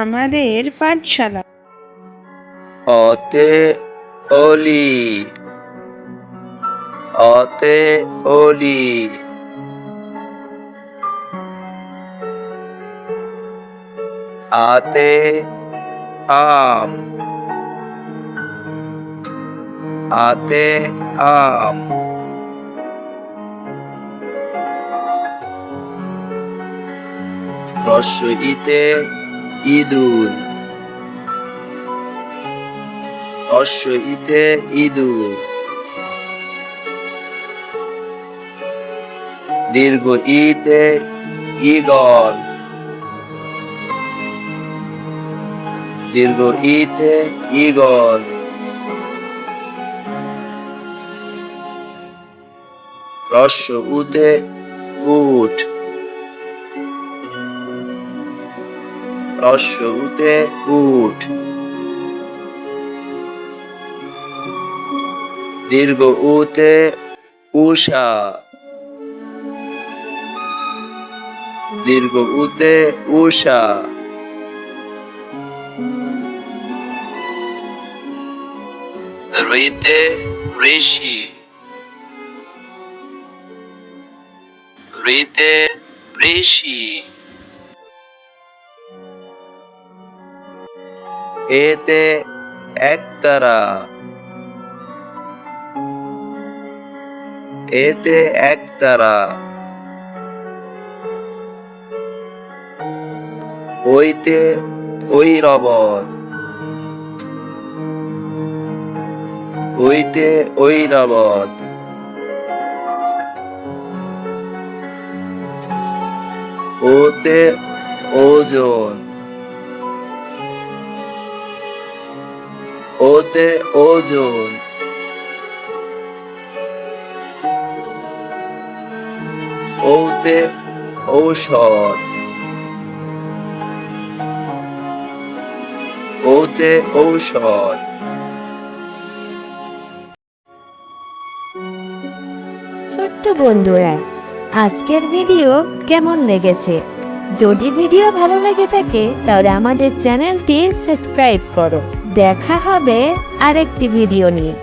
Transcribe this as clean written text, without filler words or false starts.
আমাদের পাঠশালা। অতে অলি, অতে অলি। আতে আম, আতে আম। রস্বইতে ইঁদুর, রস্বইতে ইঁদুর। দীর্ঘ ইতে ঈগল, দীর্ঘ ইতে ঈগল। হ্রস্ব উতে উট, হ্রস্ব উতে উট। দীর্ঘ উতে উষা, দীর্ঘ উতে উষা। ঋতে ঋষি, ঋতে ঋষি। এতে একতারা, এতে একতারা। ওইতে ঐরাবত, ওইতে ঐরাবত। ওতে ওজন, ওতে ওজন। ওতে ঔষধ, ওতে ঔষধ। ছোট্ট বন্ধুরা, আজকের ভিডিও কেমন লেগেছে? যদি ভিডিও ভালো লেগে থাকে তাহলে আমাদের চ্যানেলটি সাবস্ক্রাইব করো। দেখা হবে আরেকটি ভিডিও নিয়ে।